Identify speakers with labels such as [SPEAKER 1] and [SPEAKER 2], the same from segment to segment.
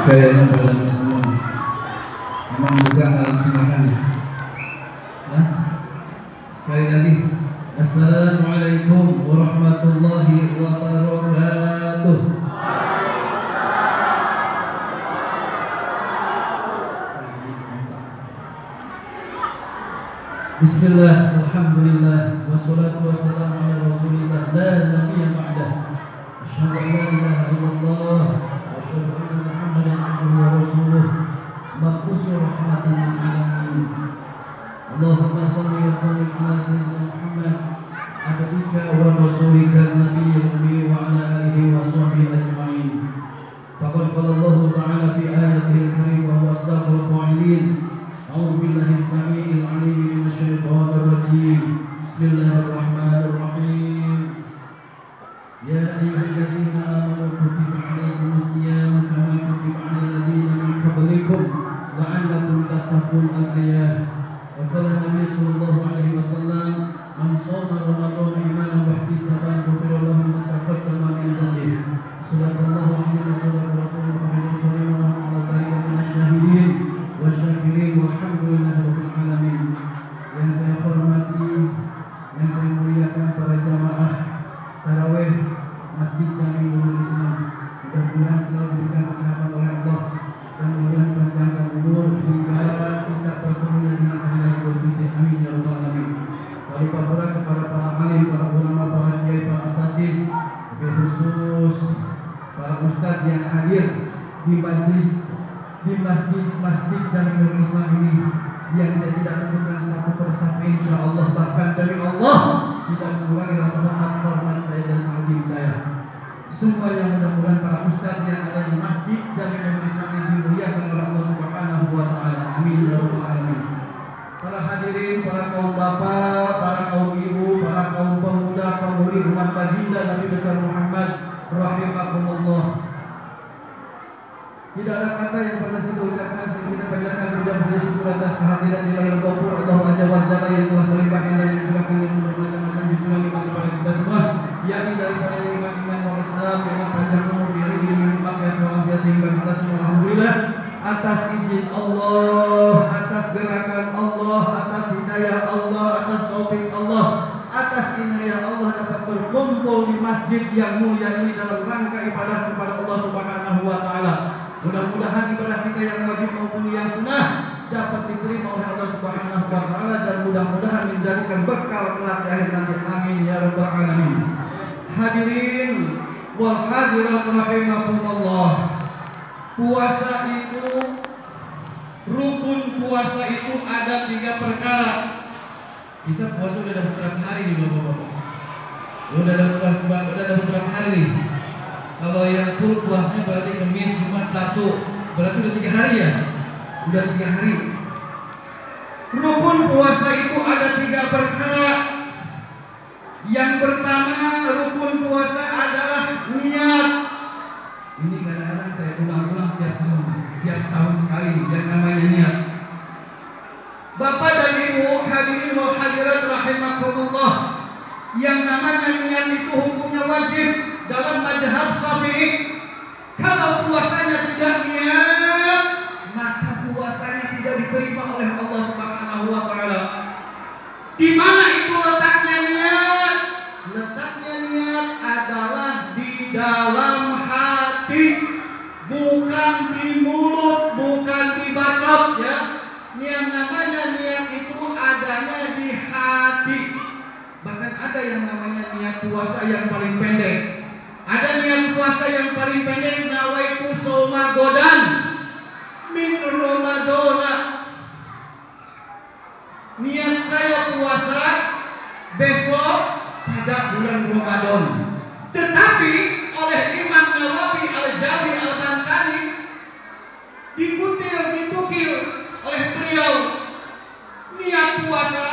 [SPEAKER 1] Kayaknya dalam semua. Emang bukan dalam semuanya. Nah, sekali lagi, Assalamualaikum warahmatullahi wabarakatuh. Bismillah, alhamdulillah, wassalatu wassalamu ala rasulillah, la nabiyya ba'dah. Asyhadu an la ilaha illallah wa asyhadu anna Muhammadan abduhu wa rasuluh, mab'uts rahmatan lil alamin. Allahumma shalli wa sallim ala sayyidina Muhammad abdika wa rasulika nabiyyil ummi wa ala alihi wa sahbihi ajma'in. Faqad qala Allah ta'ala fi ayatihi al-karim wa huwa asdaqul qa'ilin. A'udzu billahi as-sami'il 'alim minasy syaithanir rajim. Bismillahirrahmanirrahim. Ya ayyuhalladzina amanu kutiba 'alaikumus shiyam kama kutiba 'alal ladzina min qablikum la'allakum tattaqun al-ayat. Wa qala Nabi sallallahu alaihi wasallam, man shoma ramadhana imanan wa ihtisaban ghufira lahu ma taqaddama min dhanbihi. Sadaqallahu alaihi wa sallam rasulullah sallallahu alaihi wa sallam minasyahidin wa syakirin walhamdulillahi rabbil alamin. Yang saya hormati, yang saya muliakan para jamaah tarawih Masjid Jami Nurul Islam, mudah-mudahan selalu diberikan kesehatan oleh Allah dan mudah-mudahan panjangkan umur hingga kita bertemu dengan hari berikutnya. Amin ya rabbal alamin. Lalu pula kepada para alim, para ulama, para kiai, para asatidz, khusus para ustadz yang hadir di majlis di masjid Jami Nurul Islam ini, yang saya tidak sebutkan satu persatu, insyaallah bahkan dari Allah tidak mengurangi rasa hormat saya dan ta'zim saya. Semua yang mudah-mudahan para ustaz yang ada di masjid Jami Nurul Islam ini dimuliakan oleh Allah Subhanahu wa taala. Amin ya rabbal alamin. Para hadirin, para kaum bapak, para kaum ibu, para kaum pemuda, pemudi umat baginda Nabi besar Muhammad rahimakumullah. Tidak ada kata yang pernah saya ucapkan sehingga kita panjatkan puja puji syukur atas kehadiran Ilahil Ghafur Allah Azza wa Jalla yang telah melimpahkan dan mencurahkan dengan bermacam-macam jujuran nikmat kepada kita semua, yakni daripada iman orang Islam yang panjang umur diri nikmat sehat walafiat sehingga kita semua alhamdulillah atas izin Allah, atas gerakan Allah, atas hidayah Allah, atas taufik Allah, atas inayah Allah dapat berkumpul di masjid yang mulia ini dalam rangka ibadah kepada Allah Subhanahu wa taala. Mudah-mudahan ibadah kita yang wajib maupun yang sunnah dapat diterima oleh Allah Subhanahu wa taala dan mudah-mudahan menjadikan bekal kelak di akhir nanti. Amin ya rabbal alamin. Hadirin wal hadirat rahimakumullah. Puasa itu, rukun puasa itu ada 3 perkara. Kita puasa udah dapat berapa hari nih Bapak-bapak? Udah dapat berapa hari nih? Kalau yang full puasanya berarti Kamis, Jumat, Sabtu, berarti udah 3 hari ya? Udah 3 hari. Rukun puasa itu ada 3 perkara. Yang pertama, rukun puasa adalah niat. Ini kadang-kadang saya ulang-ulang tiap tahun sekali yang namanya niat. Bapak dan Ibu hadirin wal hadirat rahimakumullah, yang namanya niat itu hukumnya wajib dalam mazhab Syafi'i. Kalau puasanya tidak niat, maka puasanya tidak diterima oleh Allah Subhanahu wa taala. Di mana itu letaknya niat? Letaknya niat adalah di dalam hati, bukan di mulut, bukan di bakat ya. Yang namanya niat itu adanya di hati. Bahkan ada yang namanya niat puasa yang paling pendek. Ada niat puasa yang paling pendek, nawaitu shoma godan min ramadana. Niat saya puasa besok pada bulan Ramadan. Tetapi oleh Imam Nawawi Al-Jawi Al-Bantani ditukil oleh beliau, niat puasa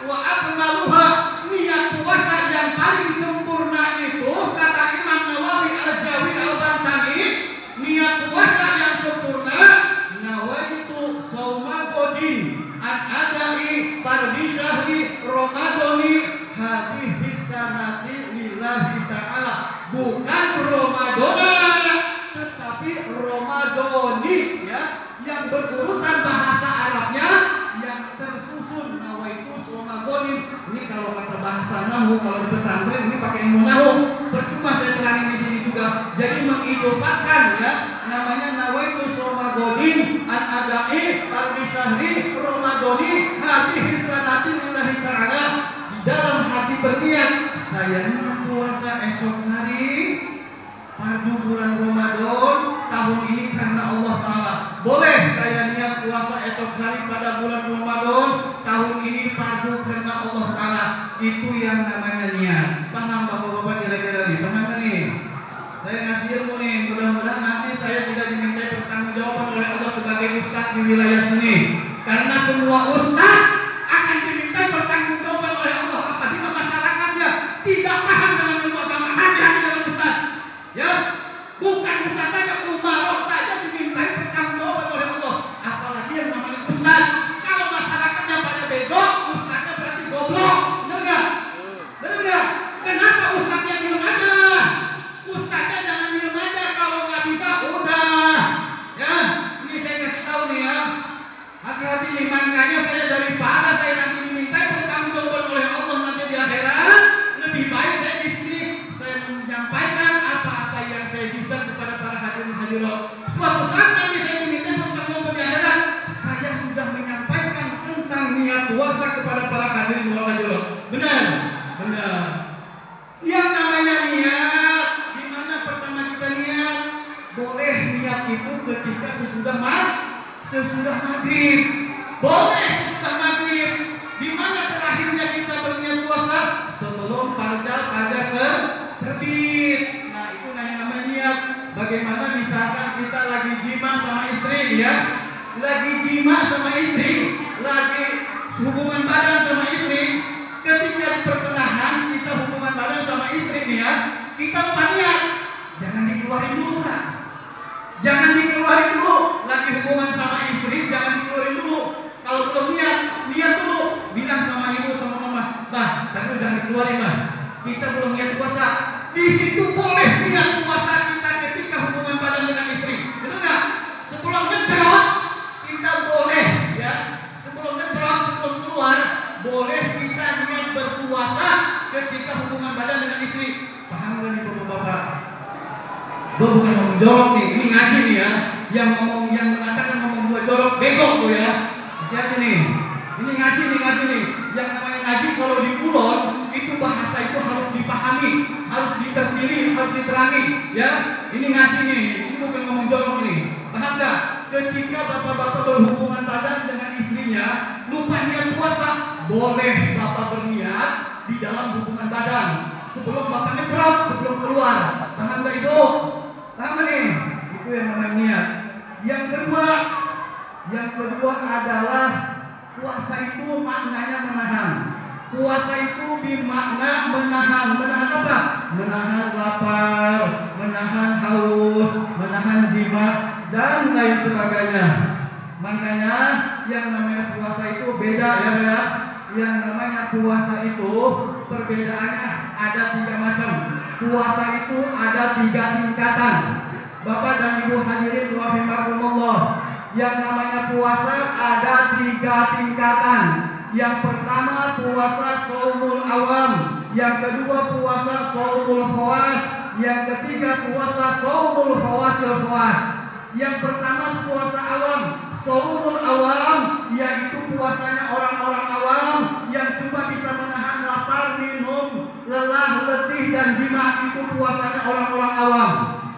[SPEAKER 1] wa akmaluha, niat puasa yang paling sempurna itu kata Imam Nawawi Al-Jawi Al-Bantani, niat puasa yang sempurna nawaitu shauma godin an adai fardhi syahri ramadhani hadhihi sanati lillahi ta'ala, bukan Ramadana tetapi Ramadhani goni ya, yang berurutan bahasa Arabnya yang tersusun nawaitu soma goni. Ini kalau kata bahasa nahu, kalau di pesantren ini pakai ilmu nahu. Percuma saya terangin di sini juga. Jadi mengidopakan ya, namanya nawaitu soma goni an adai tarbi syahri Ramadhani hadhihi sanati lillahi ta'ala. Di dalam hati berniat, saya puasa esok hari padu bulan Ramadan tahun ini karena Allah Ta'ala. Boleh saya niat puasa esok hari pada bulan Ramadan tahun ini padu karena Allah Ta'ala. Itu yang namanya niat. Paham bapak-bapak kira-kira nih? Paham kan nih? Saya ngasih ilmu nih, mudah-mudahan nanti saya tidak diminta pertanggungjawaban oleh Allah sebagai ustaz di wilayah sini. Karena semua ustaz akan diminta pertanggungjawaban oleh Allah apabila masyarakatnya tidak paham dengan ilmu agama. Hati-hati dengan ustaz. Ya, bukan ustaz saja, umarok saja dimintai pertanggungjawaban oleh Allah. Apalagi yang namanya ustaz. Kalau masyarakatnya pada bego, ustaznya berarti goblok. Benar nggak? Benar nggak? Kenapa ustaznya diem aja? Ustaznya jangan diem aja. Kalau nggak bisa, udah. Ya, ini saya kasih tahu nih ya. Hati-hati nih, makanya saya daripada saya nanti dimintai pertanggungjawaban oleh Allah nanti di akhirat, lebih baik saya di sini saya menyampaikan apa-apa yang saya bisa kepada para hadirin hadirat. Suatu saat nanti saya diminta pertanggungjawaban di akhirat, saya sudah menyampaikan tentang niat puasa kepada para hadirin hadirat. Benar, benar. Yang namanya niat, di mana pertama kita niat? Boleh niat itu ketika sesudah maghrib. Boleh sesudah maghrib. Di mana terakhirnya kita berniat puasa? Sebelum fajar terbit. Nah, itu namanya niat. Bagaimana misalkan kita lagi jima sama istri ya, lagi jima sama istri, lagi hubungan badan sama istri. Ketika di pertengahan kita hubungan badan sama istri nih ya, kita lupa niat. Jangan dikeluarin dulu kan? Jangan dikeluarin dulu. Lagi hubungan sama istri, jangan dikeluarin dulu. Kalau belum niat dulu. Bilang sama ibu sama mama, bah, tapi jangan dikeluarin bah. Kita belum niat puasa. Di situ boleh niat puasa kita ketika hubungan badan dengan istri. Benar nggak? Sebelum ngecrot, kita boleh ya. Sebelum ngecrot, sebelum keluar, boleh kita niat berpuasa ketika hubungan badan dengan istri. Paham nggak nih bapak-bapak? Gue bukan ngomong jorok nih, ini ngaji nih ya. Yang mengatakan ngomong gua jorok, bego tuh ya. Hati-hati nih. Ini ngaji nih. Yang namanya ngaji kalau di kulon itu bahasa itu harus dipahami, harus ditertili, harus diterangi. Ya, ini ngaji nih. Ini bukan ngomong jorok nih. Paham nggak? Ketika bapak-bapak berhubungan badan dengan istrinya, lupa niat puasa, boleh bapak berniat di dalam hubungan badan sebelum bapak ngecrot, sebelum keluar. Paham nggak ibu? Paham nih? Itu yang namanya niat. Yang kedua adalah puasa itu maknanya menahan. Puasa itu bermakna menahan. Menahan apa? Menahan lapar, menahan haus, menahan jima, dan lain sebagainya. Makanya yang namanya puasa itu beda ya. Yang namanya puasa itu perbedaannya ada 3 macam. Puasa itu ada 3 tingkatan. Bapak dan Ibu hadirin rahimakumullah. Yang namanya puasa ada 3 tingkatan. Yang pertama puasa shaumul awam, yang kedua puasa shaumul khawas, yang ketiga puasa shaumul khawasil khawas. Yang pertama puasa awam. Shaumul awam yaitu puasanya orang-orang awam yang cuma bisa menahan lapar, minum, lelah, letih dan jima. Itu puasanya orang-orang awam.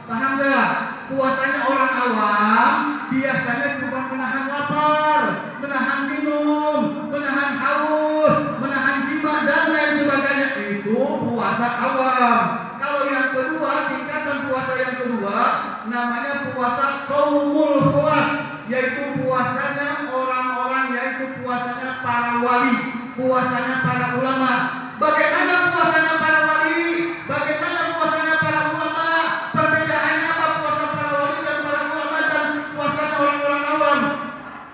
[SPEAKER 1] Paham gak? Puasanya orang awam biasanya cuma menahan lapar, menahan minum, menahan haus, menahan jima dan lain sebagainya. Itu puasa awam. Kalau yang kedua, tingkatan puasa yang kedua namanya puasa shaumul khawas, yaitu puasanya orang-orang, yaitu puasanya para wali, puasanya para ulama. Bagaimana puasanya para wali? Bagaimana puasanya para ulama? Perbedaannya apa puasa para wali dan para ulama dan puasanya orang-orang awam?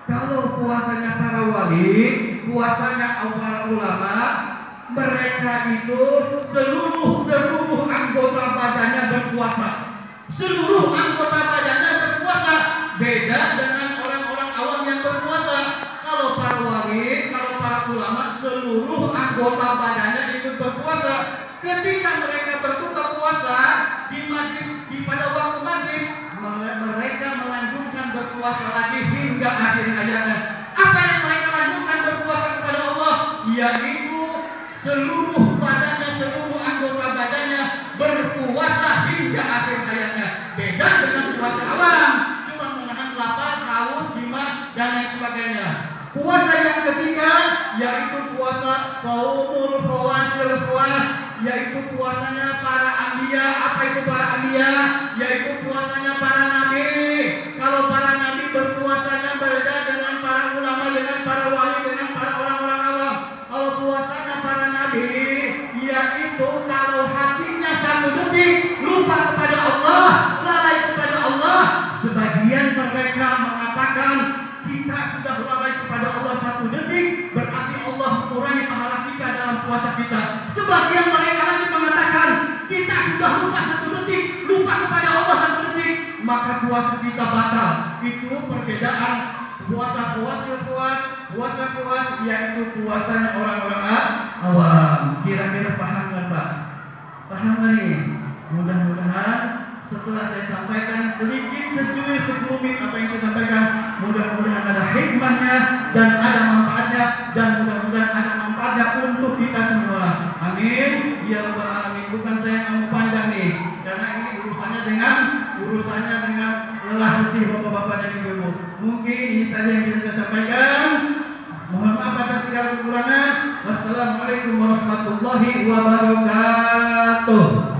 [SPEAKER 1] Kalau puasanya para wali, puasanya para ulama, mereka itu seluruh anggota badannya berpuasa. Seluruh anggota badannya berpuasa. beda dengan orang-orang awam yang berpuasa. Kalau para wali, kalau para ulama, seluruh anggota badannya ikut berpuasa. Ketika mereka berbuka puasa di maghrib, pada waktu maghrib, mereka melanjutkan berpuasa lagi hingga akhir hayatnya. Apa yang mereka lanjutkan berpuasa kepada Allah? Yaitu seluruh badannya, seluruh anggota badannya berpuasa hingga akhir hayatnya. Beda dengan puasa awam, cuma menahan lapar, haus, jima, dan lain sebagainya. Puasa yang ketiga yaitu puasa shaumul khawasil khawas, yaitu puasanya para anbiya. Apa itu para anbiya? Yaitu puasanya para nabi. Kalau para nabi berpuasanya berbeda dengan para ulama, dengan para wali, dengan para orang-orang awam. Kalau puasanya para nabi, yaitu kalau hatinya satu detik lupa kepada Allah, lalai kepada Allah. Sebagian mereka mengatakan kita sudah lalai kepada Allah satu detik, berarti Allah mengurangi pahala kita dalam puasa kita. Sebagian mereka lagi mengatakan kita sudah lupa satu detik, lupa kepada Allah satu detik, maka puasa kita batal. Itu perbedaan puasa puas yaitu puasanya orang-orang awam. Kira-kira paham nggak Pak? Paham nggak nih? Mudah-mudahan setelah saya sampaikan sedikit sekelumit apa yang saya sampaikan, mudah-mudahan ada hikmahnya dan ada manfaatnya, dan mudah-mudahan ada manfaatnya untuk kita semua. Amin ya rabbal alamin. Bukan saya yang mau panjang nih, karena ini urusannya dengan lelah letih bapak-bapak dan ibu-ibu. Mungkin ini saja yang bisa saya sampaikan. Mohon maaf atas segala kekurangan. Wassalamualaikum warahmatullahi wabarakatuh.